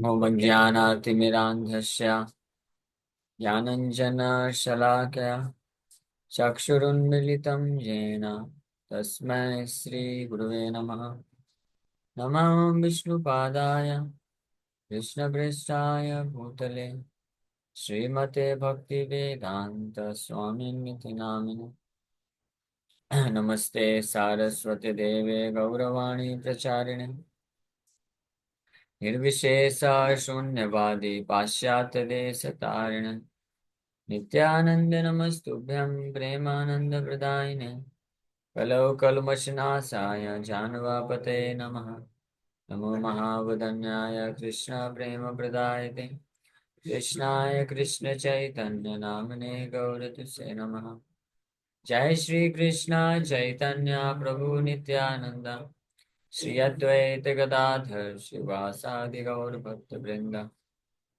ज्ञानातिमिरान्धस्य ज्ञानञ्जनशलाकया चक्षुरुन्मिलितं येन तस्मै श्रीगुरुवे नमः। नमः विष्णुपादाय कृष्णप्रेष्ठाय भूतले श्रीमते भक्तिवेदान्तस्वामिनिति नामिने। नमस्ते सारस्वती देवे गौरवाणी प्रचारिणे निर्विशेष शून्यवादी पाश्चात्यदेशतारिणे नित्यानंद नमस्तुभ्यं प्रेमानंदप्रदायिने कलौ कल्मषनाशाय जानवापते नमः। नमो महावदन्याय कृष्ण प्रेम प्रदायते कृष्णाय कृष्ण चैतन्य नामने गौरतुसे नमः। जय श्री कृष्ण चैतन्य प्रभु नित्यानंद श्री अद्वैत गदाधर शिवासादि गौर भक्त वृंद।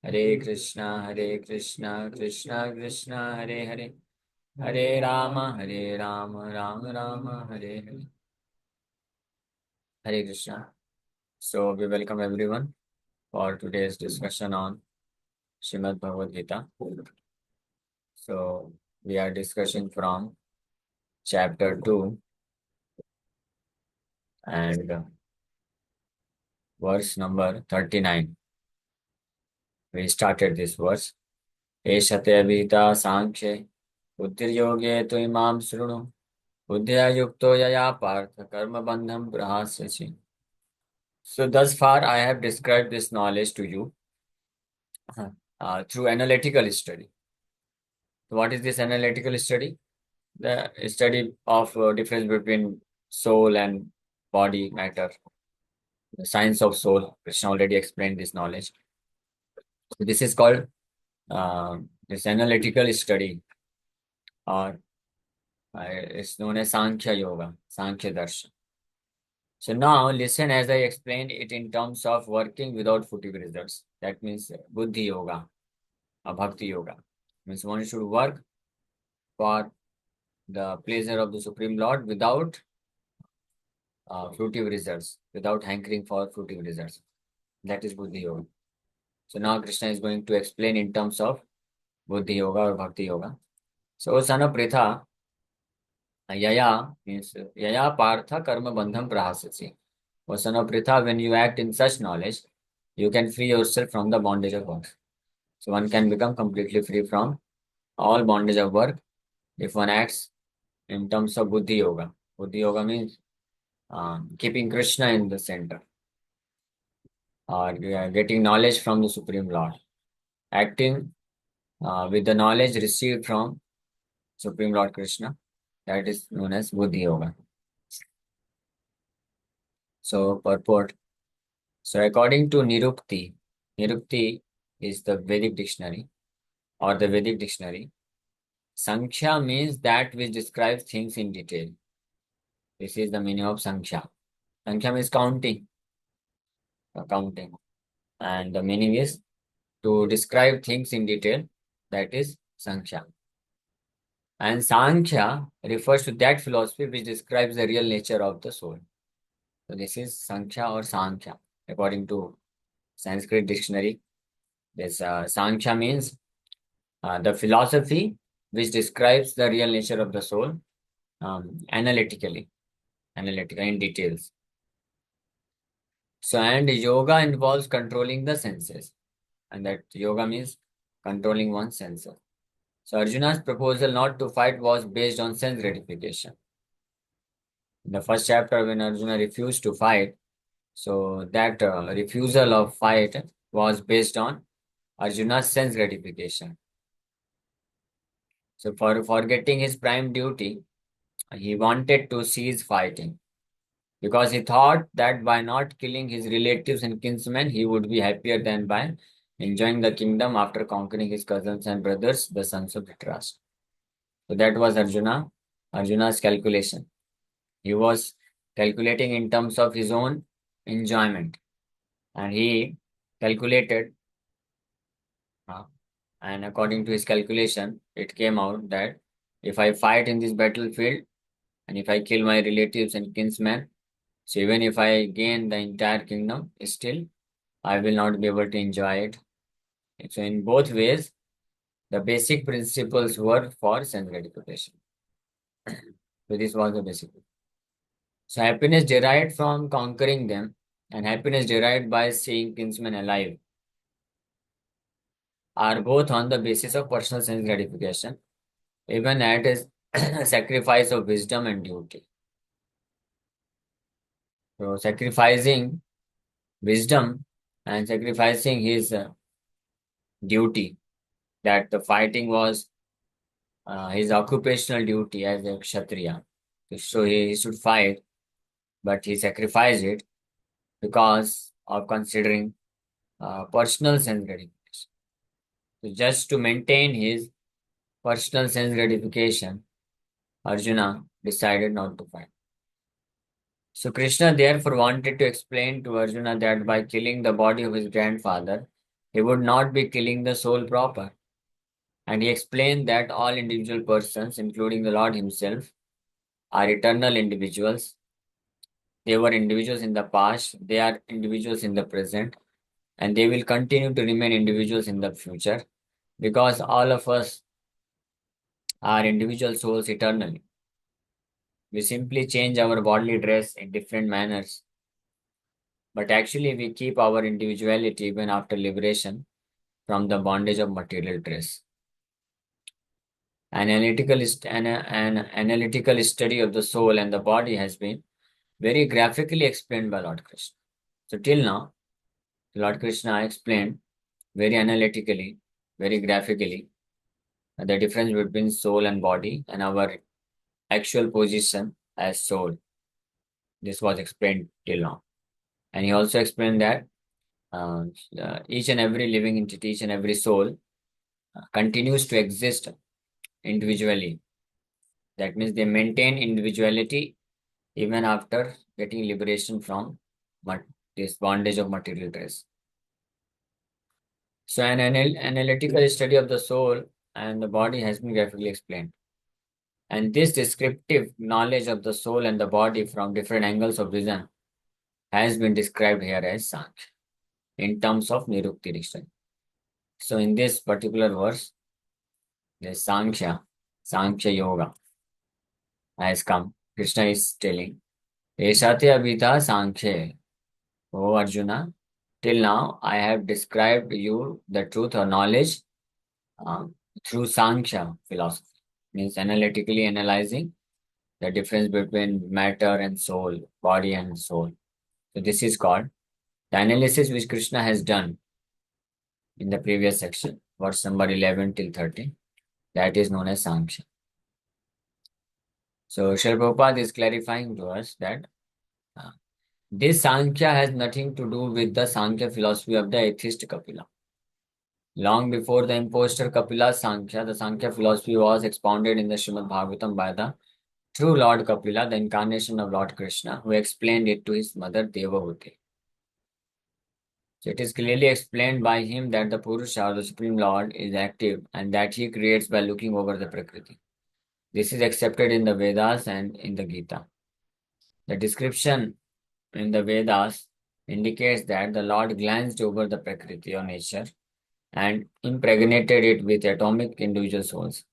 हरे Krishna Krishna Krishna Hare Hare Hare Ram Ram Ram Hare Hare. Hare Krishna. So we welcome everyone for today's discussion on Srimad Bhagavad Gita. So we are discussing from chapter 2 and verse number 39. We started this verse. Eshate Vita Sankhye Buddhiryoge tu imam srunu Buddhya yukto yaya partha karma bandham prahasyachi. So thus far I have described this knowledge to you through analytical study. So what is this analytical study? The study of difference between soul and body matter, the science of soul. Krishna already explained this knowledge. So this is called this analytical study, or it's known as Sankhya Yoga, Sankhya Darshan. So now listen as I explain it in terms of working without footing results. That means Buddhi Yoga, Bhakti Yoga. Means one should work for the pleasure of the Supreme Lord without fruitive results, without hankering for fruitive results. That is Buddhi Yoga. So now Krishna is going to explain in terms of Buddhi Yoga or Bhakti Yoga. So Sana Pritha, Yaya means Yaya Partha Karma Bandham Prahasasi. O son of Pritha, when you act in such knowledge, you can free yourself from the bondage of work. So one can become completely free from all bondage of work if one acts in terms of Buddhi Yoga. Buddhi Yoga means keeping Krishna in the center, or getting knowledge from the Supreme Lord, acting with the knowledge received from Supreme Lord Krishna. That is known as Buddhi Yoga. So, purport. So, according to Nirukti, Nirukti is the Vedic dictionary or the Vedic dictionary. Sankhya means that which describes things in detail. This is the meaning of Sankhya. Sankhya means counting, counting. And the meaning is to describe things in detail. That is Sankhya. And Sankhya refers to that philosophy which describes the real nature of the soul. So this is Sankhya or Sankhya. According to Sanskrit dictionary, this Sankhya means the philosophy which describes the real nature of the soul analytically, analytical in details. So and yoga involves controlling the senses, and that yoga means controlling one's senses. So Arjuna's proposal not to fight was based on sense gratification. In the first chapter, when Arjuna refused to fight, so that refusal of fight was based on Arjuna's sense gratification. So for forgetting his prime duty, he wanted to cease fighting because he thought that by not killing his relatives and kinsmen, he would be happier than by enjoying the kingdom after conquering his cousins and brothers, the sons of Dhritarashtra. So that was Arjuna's calculation. He was calculating in terms of his own enjoyment, and he calculated, uh, and according to his calculation, it came out that if I fight in this battlefield and if I kill my relatives and kinsmen, so even if I gain the entire kingdom, still I will not be able to enjoy it. So in both ways, the basic principles were for sense gratification. So this was the basic. So happiness derived from conquering them, and happiness derived by seeing kinsmen alive, are both on the basis of personal sense gratification, even at a sacrifice of wisdom and duty. So sacrificing wisdom and sacrificing his duty, that the fighting was his occupational duty as a kshatriya. So he should fight, but he sacrificed it because of considering personal sense gratification. So just to maintain his personal sense gratification, Arjuna decided not to fight. So Krishna therefore wanted to explain to Arjuna that by killing the body of his grandfather, he would not be killing the soul proper. And he explained that all individual persons, including the Lord himself, are eternal individuals. They were individuals in the past, they are individuals in the present, and they will continue to remain individuals in the future because all of us are individual souls eternally. We simply change our bodily dress in different manners, but actually we keep our individuality even after liberation from the bondage of material dress. An analytical study of the soul and the body has been very graphically explained by Lord Krishna. So till now, Lord Krishna explained very analytically, very graphically, the difference between soul and body and our actual position as soul. This was explained till now. And he also explained that uh, each and every living entity, each and every soul continues to exist individually. That means they maintain individuality even after getting liberation from this bondage of material dress. So, an analytical study of the soul and the body has been graphically explained. And this descriptive knowledge of the soul and the body from different angles of vision has been described here as Sankhya in terms of Nirukti dictionary. So, in this particular verse, the Sankhya Yoga has come. Krishna is telling, Eshate abhita Sankhya. O Arjuna, till now I have described you the truth or knowledge through Sankhya philosophy, means analytically analyzing the difference between matter and soul, body and soul. So this is called the analysis which Krishna has done in the previous section, verse number 11 till 13. That is known as Sankhya. So Srila Prabhupada is clarifying to us that uh, this Sankhya has nothing to do with the Sankhya philosophy of the atheist Kapila. Long before the impostor Kapila's Sankhya, the Sankhya philosophy was expounded in the Srimad Bhagavatam by the true Lord Kapila, the incarnation of Lord Krishna, who explained it to his mother Devahuti. So it is clearly explained by him that the Purusha, or the Supreme Lord, is active and that he creates by looking over the Prakriti. This is accepted in the Vedas and in the Gita. The description in the Vedas indicates that the Lord glanced over the Prakriti or nature and impregnated it with atomic individual souls.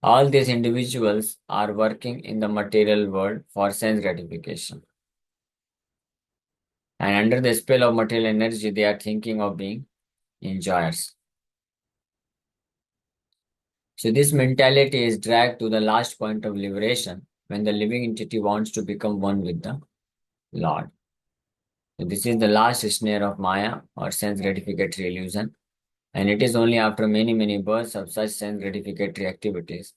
All these individuals are working in the material world for sense gratification. And under the spell of material energy, they are thinking of being enjoyers. So this mentality is dragged to the last point of liberation when the living entity wants to become one with the Lord. So this is the last snare of Maya or sense gratificatory illusion. And it is only after many, many births of such sense gratificatory activities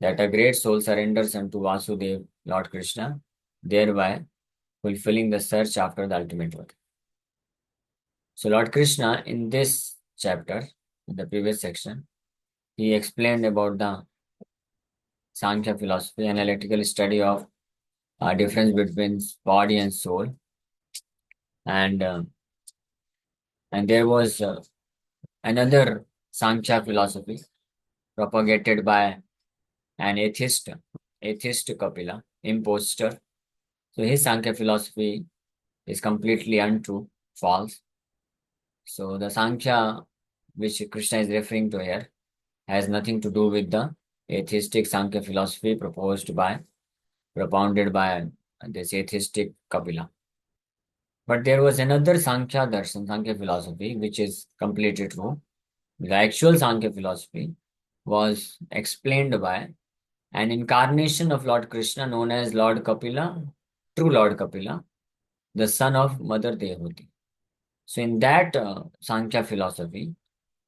that a great soul surrenders unto Vasudev, Lord Krishna, thereby fulfilling the search after the ultimate truth. So Lord Krishna in this chapter, in the previous section, he explained about the Sankhya philosophy, analytical study of difference between body and soul, and uh, and there was another Sankhya philosophy propagated by an atheist Kapila, impostor. So his Sankhya philosophy is completely untrue. false. So the Sankhya, which Krishna is referring to here, has nothing to do with the atheistic Sankhya philosophy propounded by this atheistic Kapila. But there was another Sankhya darshan, Sankhya philosophy, which is completely true. The actual Sankhya philosophy was explained by an incarnation of Lord Krishna known as Lord Kapila, true Lord Kapila, the son of Mother Devhuti. So in that Sankhya philosophy,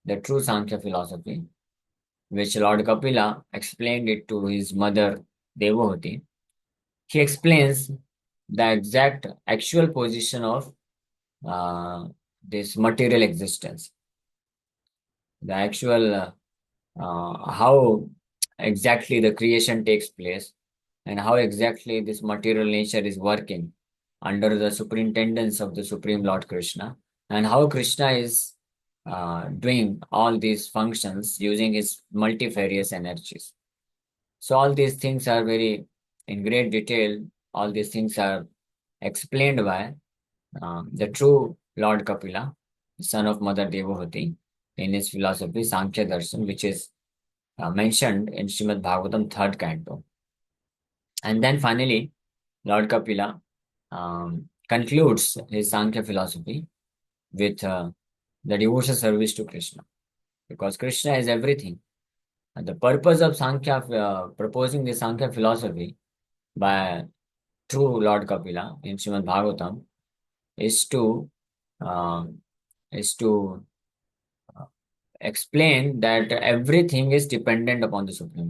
the true Sankhya philosophy, which Lord Kapila explained it to his mother Devhuti, he explains the exact actual position of uh, this material existence, the actual how exactly the creation takes place, and how exactly this material nature is working under the superintendence of the Supreme Lord Krishna, and how Krishna is doing all these functions using his multifarious energies. So all these things are very in great detail. All these things are explained by the true Lord Kapila, son of Mother Devahuti, in his philosophy Sankhya Darshan, which is mentioned in Srimad Bhagavatam third canto. And then finally, Lord Kapila concludes his Sankhya philosophy with the devotional service to Krishna, because Krishna is everything. And the purpose of Sankhya, proposing the Sankhya philosophy by true Lord Kapila in Srimad Bhagavatam is to um, is to explain that everything is dependent upon the Supreme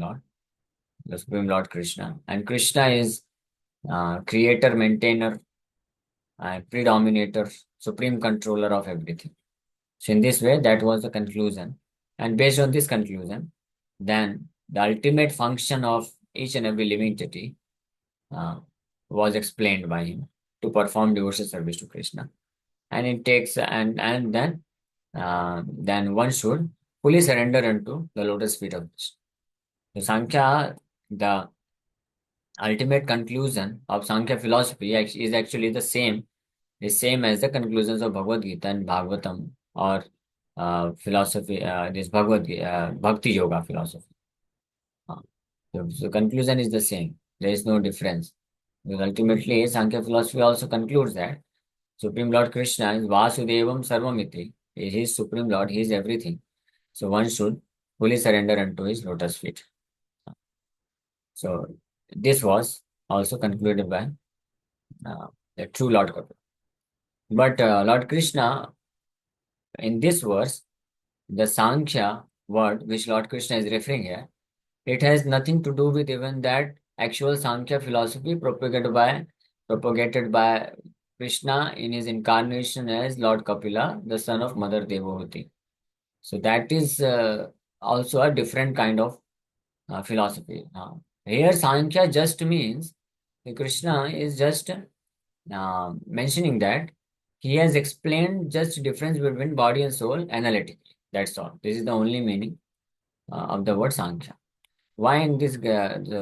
Lord Krishna, and Krishna is creator, maintainer, and predominator, supreme controller of everything. So in this way, that was the conclusion, and based on this conclusion, then the ultimate function of each and every living entity uh, was explained by him to perform devotional service to Krishna, and it takes and then one should fully surrender unto the lotus feet of Krishna. The Sankhya, the ultimate conclusion of Sankhya philosophy is actually the same as the conclusions of Bhagavad Gita and Bhagavatam, or philosophy, this Bhakti Yoga philosophy. Uh, so conclusion is the same. There is no difference. Because ultimately, Sankhya philosophy also concludes that Supreme Lord Krishna is Vasudevam Sarvamiti. He is his Supreme Lord. He is everything. So one should fully surrender unto his lotus feet. So this was also concluded by uh, the true Lord Kapila. But Lord Krishna, in this verse, the Sankhya word which Lord Krishna is referring here, it has nothing to do with even that actual Sankhya philosophy propagated by Krishna in his incarnation as Lord Kapila, the son of Mother Devahuti. So that is also a different kind of philosophy. Here, Sankhya just means Krishna is just mentioning that he has explained just difference between body and soul analytically. That's all. This is the only meaning of the word Sankhya. Why in this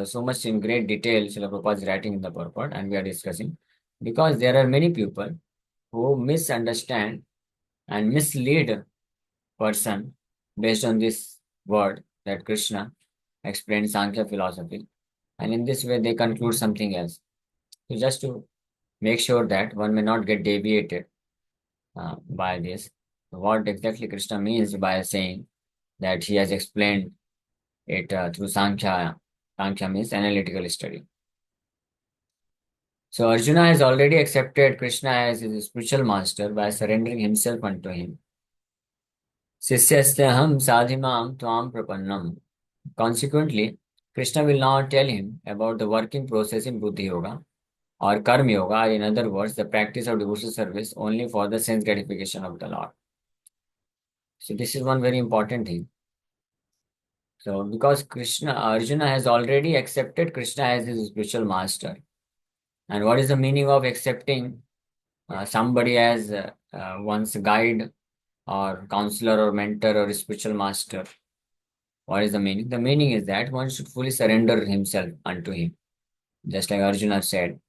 so much in great detail Srila Prabhupada is writing in the purport and we are discussing? Because there are many people who misunderstand and mislead person based on this word that Krishna explained Sankhya philosophy, and in this way they conclude something else. So just to make sure that one may not get deviated by this, what exactly Krishna means by saying that he has explained it through Sankhya. Sankhya means analytical study. So Arjuna has already accepted Krishna as his spiritual master by surrendering himself unto him. Sisyastaham sadhimam tvam prapannam. Consequently, Krishna will now tell him about the working process in Buddhi Yoga or Karma Yoga, or in other words, the practice of devotional service only for the sense gratification of the Lord. So this is one very important thing. So because Arjuna has already accepted Krishna as his spiritual master. And what is the meaning of accepting somebody as one's guide or counselor or mentor or spiritual master? What is the meaning? The meaning is that one should fully surrender himself unto him. Just like Arjuna said,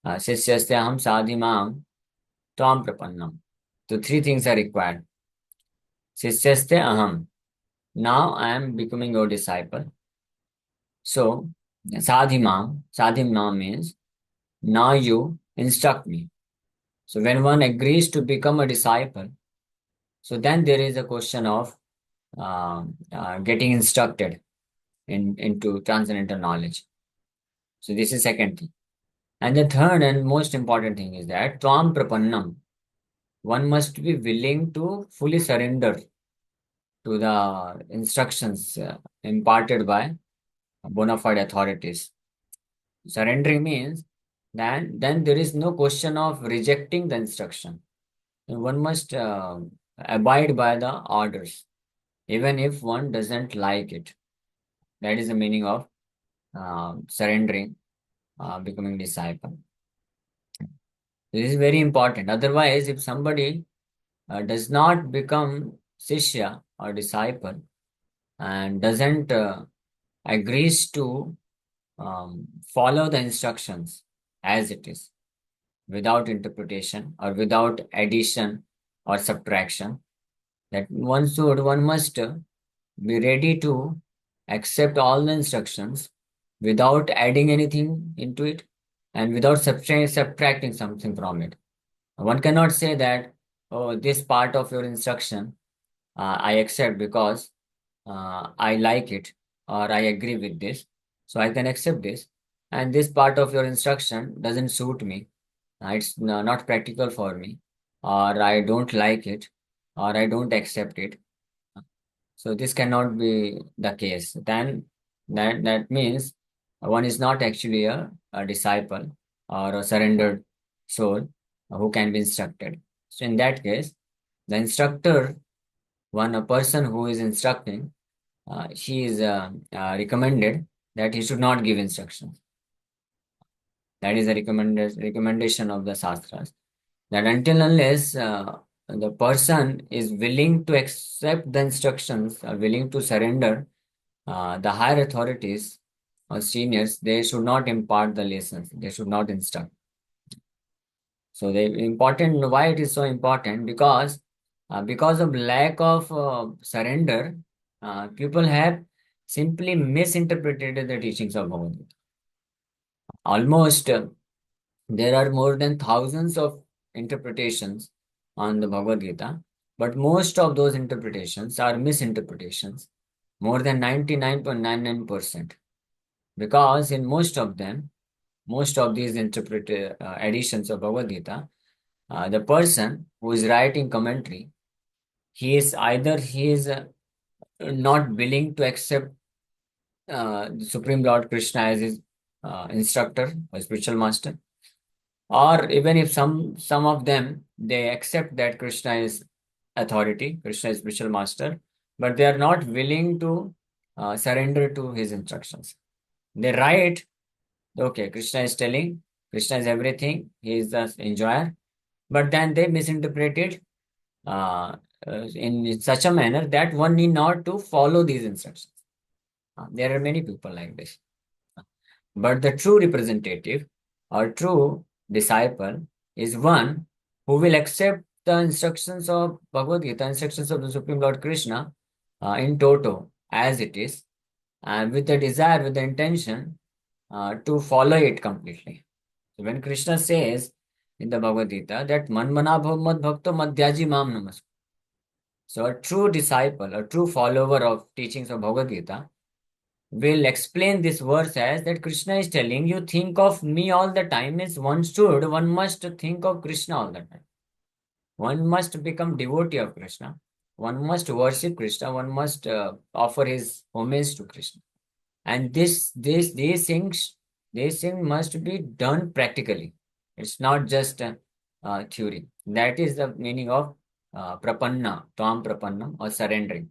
Sisyastyaham sadhimam tvam prapannam. So three things are required. Sisyaste aham. Now I am becoming your disciple. So sadhimam means now you instruct me. So when one agrees to become a disciple, so then there is a question of getting instructed into transcendental knowledge. So this is second thing. And the third and most important thing is that tvam prapannam. One must be willing to fully surrender to the instructions imparted by bona fide authorities. Surrendering means that then there is no question of rejecting the instruction. One must abide by the orders, even if one doesn't like it. That is the meaning of surrendering, becoming disciple. This is very important. Otherwise, if somebody does not become Sishya or disciple and doesn't agrees to follow the instructions as it is, without interpretation or without addition or subtraction, that one must be ready to accept all the instructions without adding anything into it and without subtracting something from it. One cannot say that, oh, this part of your instruction I accept because I like it or I agree with this, so I can accept this. And this part of your instruction doesn't suit me. It's not practical for me, or I don't like it, or I don't accept it. So this cannot be the case. Then that means one is not actually a disciple or a surrendered soul who can be instructed. So in that case, the instructor, a person who is instructing, he is recommended that he should not give instructions. That is the recommendation of the Shastras. That until unless the person is willing to accept the instructions or willing to surrender, the higher authorities or seniors, they should not impart the lessons. They should not instruct. So the important, why it is so important? Because of lack of surrender, people have simply misinterpreted the teachings of Bhagavad Gita. Almost there are more than thousands of interpretations on the Bhagavad Gita, but most of those interpretations are misinterpretations, more than 99.99%. Because in most of them, most of these editions of Bhagavad Gita, the person who is writing commentary, he is not willing to accept the Supreme Lord Krishna as his instructor or spiritual master, or even if some of them they accept that Krishna is authority, Krishna is spiritual master, but they are not willing to surrender to his instructions. They write, okay, Krishna is telling, Krishna is everything, he is the enjoyer, but then they misinterpret it uh, in such a manner that one need not to follow these instructions. There are many people like this. But the true representative or true disciple is one who will accept the instructions of Bhagavad Gita, instructions of the Supreme Lord Krishna in toto as it is, and with the desire, with the intention to follow it completely. So when Krishna says in the Bhagavad Gita that man mana bhav mad bhakto madhyaji mam namas. So a true disciple, a true follower of teachings of Bhagavad Gita will explain this verse as that Krishna is telling you think of me all the time is one must think of Krishna all the time. One must become devotee of Krishna. One must worship Krishna. One must offer his homage to Krishna. And these things must be done practically. It's not just theory. That is the meaning of prapanna, tvam prapannam, or surrendering.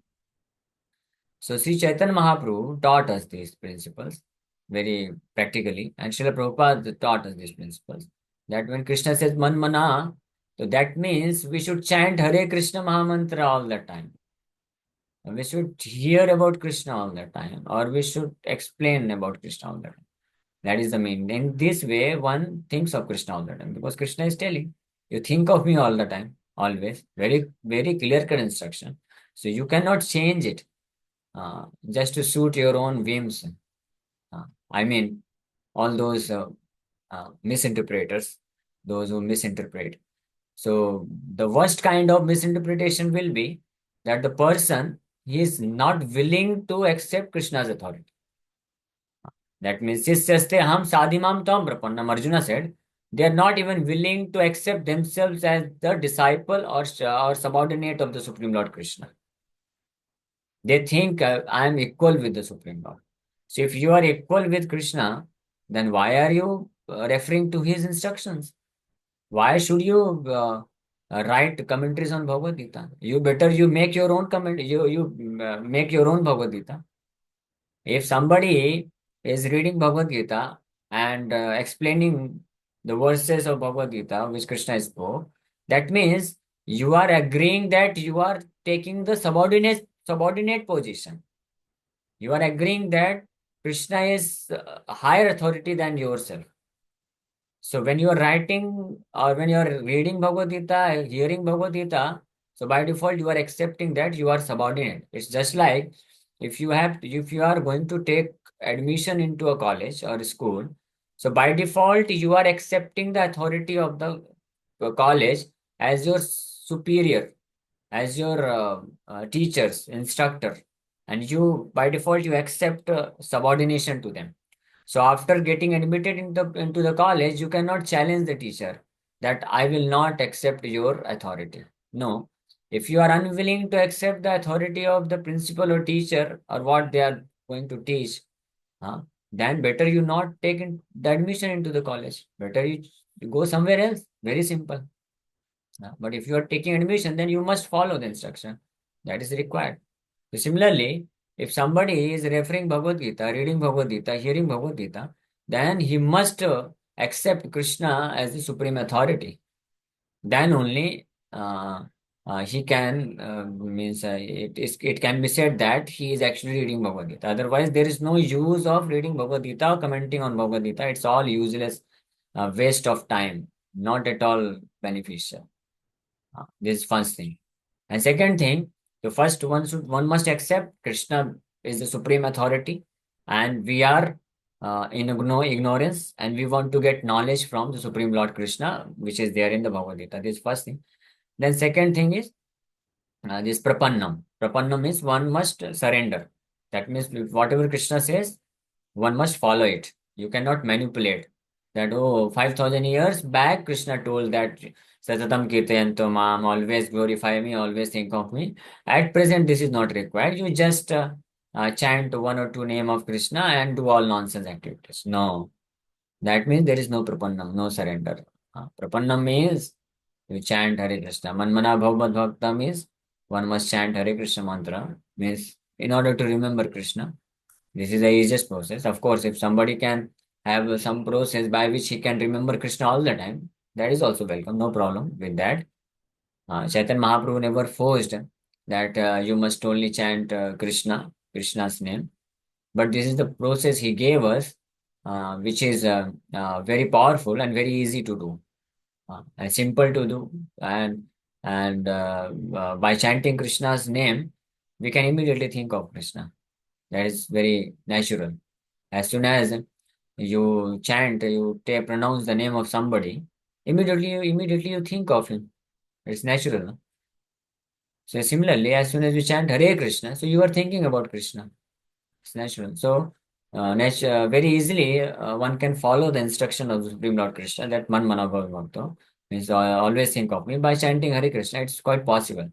So Sri Chaitanya Mahaprabhu taught us these principles very practically, and Srila Prabhupada taught us these principles. That when Krishna says man mana, so that means we should chant Hare Krishna Mahamantra all the time. We should hear about Krishna all the time, or we should explain about Krishna all the time. That is the meaning. In this way, one thinks of Krishna all the time because Krishna is telling, you think of me all the time. always. Very, very clear-cut instruction. So you cannot change it just to suit your own whims. I mean, all those misinterpreters, those who misinterpret. So the worst kind of misinterpretation will be that the person he is not willing to accept Krishna's authority. That means Sisyaste ham sadhimam tam prapannam. Arjuna said they are not even willing to accept themselves as the disciple or subordinate of the Supreme Lord Krishna. They think I am equal with the Supreme Lord. So if you are equal with Krishna, then why are you referring to his instructions? Why should you write commentaries on Bhagavad Gita? You better you make your own comment. You make your own Bhagavad Gita. If somebody is reading Bhagavad Gita and explaining the verses of Bhagavad Gita which Krishna spoke, that means you are agreeing that you are taking the subordinate position. You are agreeing that Krishna is a higher authority than yourself. So when you are writing or when you are reading Bhagavad Gita, hearing Bhagavad Gita, so by default you are accepting that you are subordinate. It's just like if you are going to take admission into a college or a school, so by default you are accepting the authority of the college as your superior, as your teachers, instructor, and you by default you accept subordination to them. So after getting admitted into the college, you cannot challenge the teacher that I will not accept your authority. No. If you are unwilling to accept the authority of the principal or teacher or what they are going to teach, huh, then better you not take the admission into the college. Better you go somewhere else. Very simple. But if you are taking admission, then you must follow the instruction. That is required. So similarly, if somebody is referring Bhagavad Gita, reading Bhagavad Gita, hearing Bhagavad Gita, then he must accept Krishna as the supreme authority. Then only he can it can be said that he is actually reading Bhagavad Gita. Otherwise, there is no use of reading Bhagavad Gita or commenting on Bhagavad Gita. It's all useless, waste of time, not at all beneficial. This is first thing. And second thing, the first one must accept Krishna is the supreme authority, and we are in ignorance, and we want to get knowledge from the Supreme Lord Krishna, which is there in the Bhagavad Gita. This is first thing. Then second thing is this prapannam. Prapannam means one must surrender. That means whatever Krishna says, one must follow it. You cannot manipulate that. Oh, 5,000 years back, Krishna told that Satatam Kirtayanto Mam, always glorify me, always think of me. At present, this is not required. You just chant one or two name of Krishna and do all nonsense activities. No, that means there is no prapannam, no surrender. Prapannam means you chant Hare Krishna. Manmana Bhavad Bhakta means one must chant Hare Krishna mantra, means in order to remember Krishna. This is the easiest process. Of course, if somebody can have some process by which he can remember Krishna all the time, that is also welcome. No problem with that. Chaitanya Mahaprabhu never forced that you must only chant Krishna's name. But this is the process he gave us, which is very powerful and very easy to do, and simple to do. And by chanting Krishna's name, we can immediately think of Krishna. That is very natural. As soon as you chant, pronounce the name of somebody, immediately you think of him. It's natural. No? So similarly, as soon as you chant Hare Krishna, so you are thinking about Krishna. It's natural. So very easily one can follow the instruction of the Supreme Lord Krishna that Man Manabhav Bhakta means always think of me by chanting Hare Krishna. It's quite possible.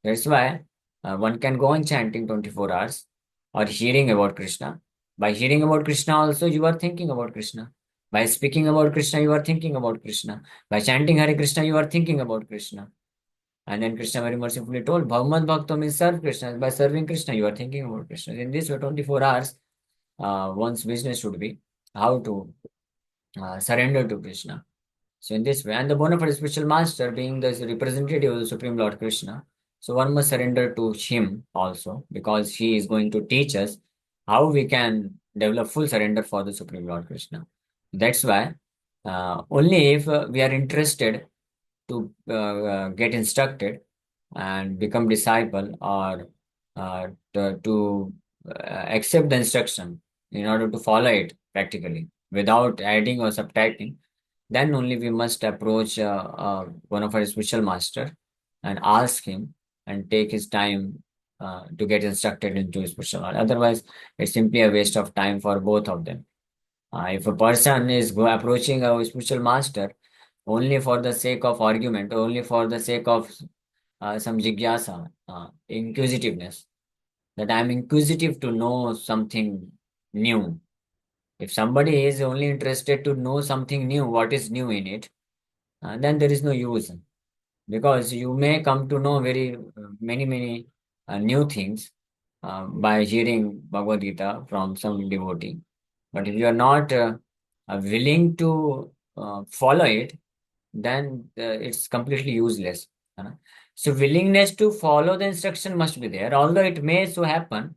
That's why one can go on chanting 24 hours or hearing about Krishna. By hearing about Krishna also, you are thinking about Krishna. By speaking about Krishna, you are thinking about Krishna. By chanting Hare Krishna, you are thinking about Krishna. And then Krishna very mercifully told, Bhagavad Bhakta means serve Krishna. By serving Krishna, you are thinking about Krishna. In this way, 24 hours, one's business should be how to surrender to Krishna. So in this way, and the bona fide spiritual master being the representative of the Supreme Lord Krishna, so one must surrender to him also because he is going to teach us how we can develop full surrender for the Supreme Lord Krishna. That's why only if we are interested to get instructed and become disciple, or to accept the instruction in order to follow it practically without adding or subtracting, then only we must approach one of our spiritual master and ask him and take his time to get instructed into spiritual knowledge. Otherwise, it's simply a waste of time for both of them. If a person is approaching a spiritual master only for the sake of argument, only for the sake of some jigyasa, inquisitiveness, that I'm inquisitive to know something new. If somebody is only interested to know something new, what is new in it, then there is no use, because you may come to know very many new things by hearing Bhagavad Gita from some devotee. But if you are not willing to follow it, then it's completely useless. uh. So willingness to follow the instruction must be there. Although it may so happen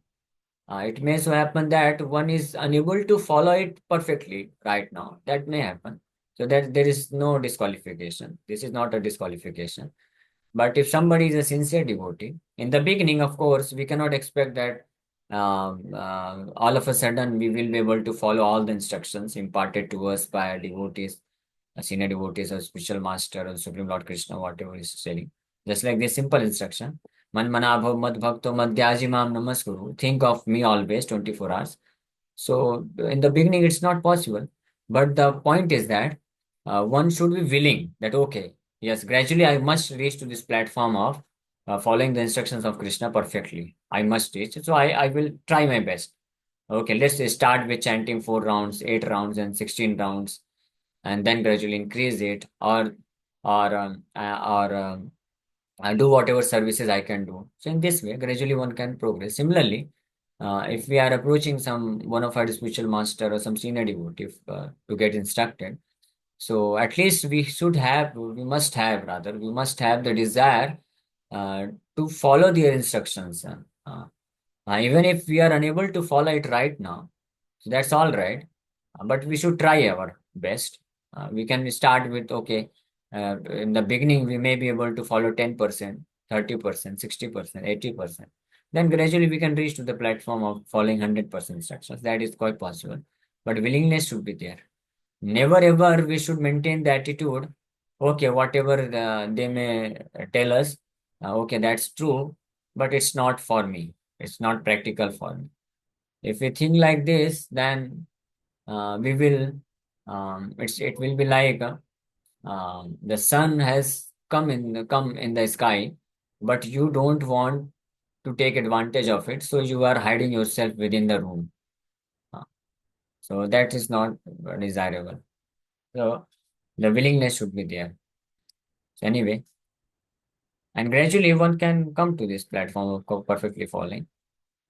that one is unable to follow it perfectly right now. That may happen. So that there is no disqualification. This is not a disqualification. But if somebody is a sincere devotee, in the beginning, of course, we cannot expect that all of a sudden we will be able to follow all the instructions imparted to us by devotees, senior devotees or spiritual master or Supreme Lord Krishna, whatever is saying. Just like this simple instruction, Man manabhav mad bhakto madhyajimam namaskuru. Think of me always 24 hours. So in the beginning, it's not possible. But the point is that one should be willing that, okay, yes, gradually I must reach to this platform of following the instructions of Krishna perfectly. I must reach. So I will try my best. Okay, let's start with chanting 4 rounds, 8 rounds, and 16 rounds, and then gradually increase it, or do whatever services I can do. So in this way, gradually one can progress. Similarly, if we are approaching some one of our spiritual master or some senior devotee to get instructed, so at least we must have the desire uh, to follow their instructions. Even if we are unable to follow it right now, so that's all right. But we should try our best. We can start with, okay, in the beginning, we may be able to follow 10%, 30%, 60%, 80%. Then gradually we can reach to the platform of following 100% instructions. That is quite possible. But willingness should be there. Never ever we should maintain the attitude, okay, whatever they may tell us, okay, that's true, but it's not for me. It's not practical for me. If we think like this, then we will, it will be like the sun has come in the sky, but you don't want to take advantage of it, so you are hiding yourself within the room. Uh, so that is not desirable. So the willingness should be there. So anyway, and gradually one can come to this platform of perfectly falling.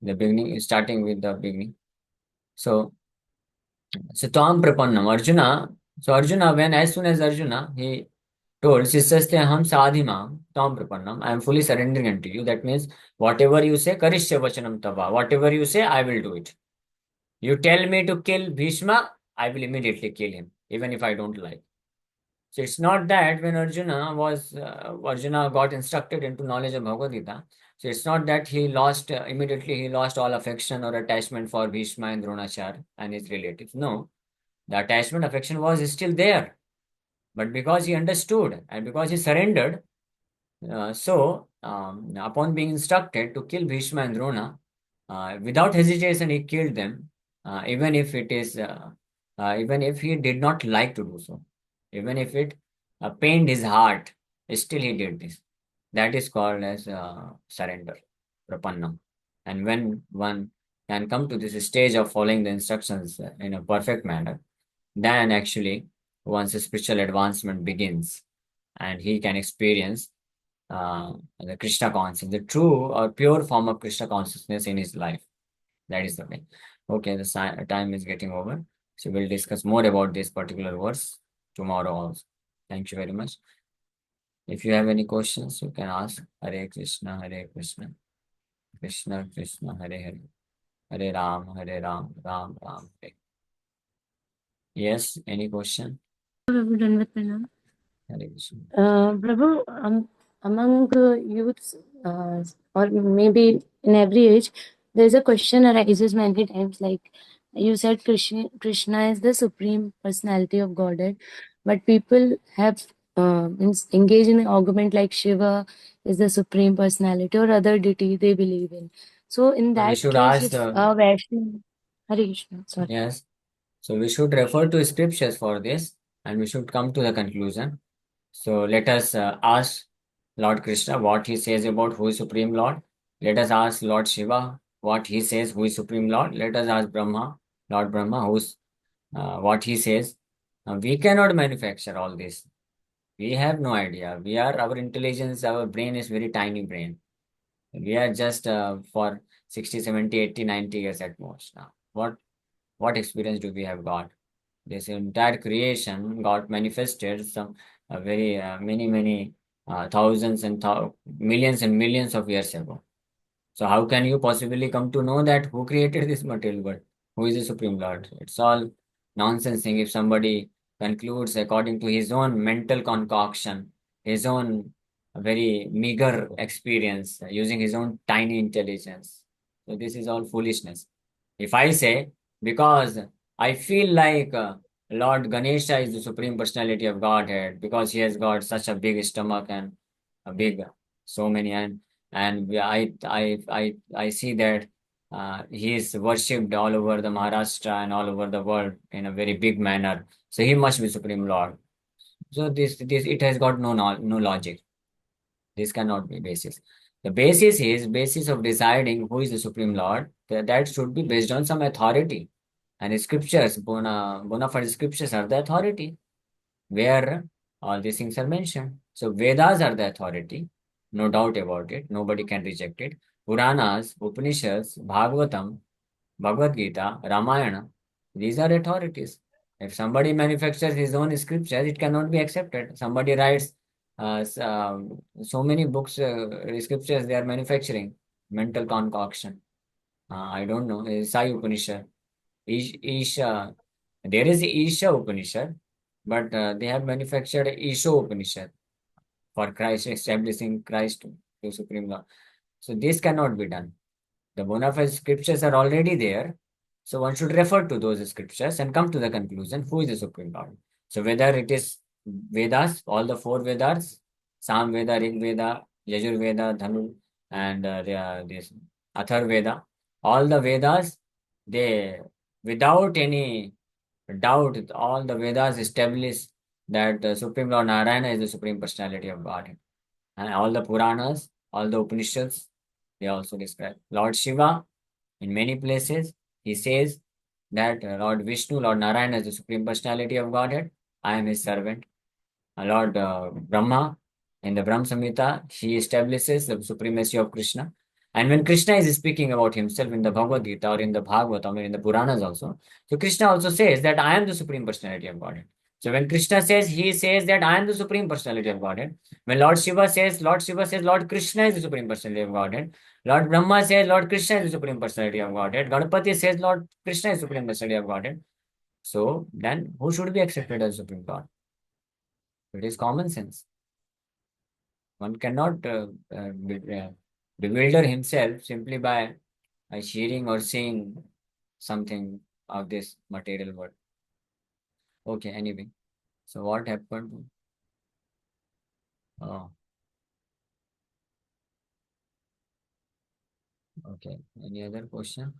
The beginning is starting with the beginning. So, so Tom Prapannam, Arjuna. So Arjuna, when as soon as Arjuna, he told Sisaste Ham Sadhimam, Tom Prapannam, I am fully surrendering unto you. That means whatever you say, Karishya Vachanam Tava. Whatever you say, I will do it. You tell me to kill Bhishma, I will immediately kill him, even if I don't like. So it's not that when Arjuna got instructed into knowledge of Bhagavad Gita. So it's not that he lost immediately he lost all affection or attachment for Bhishma and Dronachar and his relatives. No, the attachment affection was still there, but because he understood and because he surrendered, upon being instructed to kill Bhishma and Drona, without hesitation he killed them, even if even if he did not like to do so, even if it pained his heart, still he did this. That is called as surrender, prapannam. And when one can come to this stage of following the instructions in a perfect manner, then actually one's spiritual advancement begins, and he can experience the Krishna consciousness, the true or pure form of Krishna consciousness in his life. That is the way. Okay, the time is getting over. So we'll discuss more about this particular verse tomorrow also. Thank you very much. If you have any questions, you can ask. Hare Krishna, Hare Krishna, Krishna Krishna, Hare Hare, Hare Ram, Hare Ram, Ram Ram, Hare. Yes, any question? We're done with Pranam. Hare Krishna. Prabhu, among youths, or maybe in every age, there's a question arises many times. Like you said, Krishna is the supreme personality of Godhead, but people have engaged in an argument like Shiva is the supreme personality or other deity they believe in. So in So we that should case, ask if the, Vaishnav, Hare Krishna, sorry. yes. So we should refer to scriptures for this, and we should come to the conclusion. So let us ask Lord Krishna what he says about who is Supreme Lord. Let us ask Lord Shiva what he says who is Supreme Lord. Let us ask Brahma, Lord Brahma, who's what he says. We cannot manufacture all this. We have no idea. We are our intelligence, our brain is very tiny brain. We are just for 60, 70, 80, 90 years at most now. What experience do we have got? This entire creation got manifested some very many thousands and millions and millions of years ago. So how can you possibly come to know that who created this material world? Who is the Supreme Lord? It's all nonsense thing. If somebody concludes according to his own mental concoction, his own very meager experience, using his own tiny intelligence. So this is all foolishness. If I say, because I feel like Lord Ganesha is the Supreme Personality of Godhead, because he has got such a big stomach and a big, so many, and I see that he is worshipped all over the Maharashtra and all over the world in a very big manner. So he must be Supreme Lord. So this it has got no logic. This cannot be basis. The basis of deciding who is the Supreme Lord. That should be based on some authority. And scriptures, bona fide scriptures are the authority where all these things are mentioned. So Vedas are the authority, no doubt about it. Nobody can reject it. Puranas, Upanishads, Bhagavatam, Bhagavad Gita, Ramayana, these are authorities. If somebody manufactures his own scriptures, it cannot be accepted. Somebody writes so many books, scriptures they are manufacturing, mental concoction. I don't know, Sai Upanishad. Isha, there is Isha Upanishad, but they have manufactured Isha Upanishad for Christ, establishing Christ to Supreme Lord. So this cannot be done. The bona fide scriptures are already there. So one should refer to those scriptures and come to the conclusion who is the Supreme Lord. So whether it is Vedas, all the four Vedas, Sam Veda, Rig Veda, Yajur Veda, Dhanu, and this Athar Veda, all the Vedas, they, without any doubt, all the Vedas establish that Supreme Lord Narayana is the Supreme Personality of Godhead. And all the Puranas, all the Upanishads, they also describe Lord Shiva in many places. He says that Lord Vishnu, Lord Narayana is the Supreme Personality of Godhead. I am his servant. Lord Brahma in the Brahma Samhita, he establishes the supremacy of Krishna. And when Krishna is speaking about himself in the Bhagavad Gita or in the Bhagavatam or in the Puranas also, so Krishna also says that I am the Supreme Personality of Godhead. So when Krishna says, he says that I am the Supreme Personality of Godhead. When Lord Shiva says, Lord Krishna is the Supreme Personality of Godhead. Lord Brahma says, Lord Krishna is the Supreme Personality of Godhead. Ganapati says, Lord Krishna is Supreme Personality of Godhead. So then who should be accepted as Supreme God? It is common sense. One cannot bewilder himself simply by hearing or seeing something of this material world. Okay, anyway. So what happened? Oh, okay. Any other question?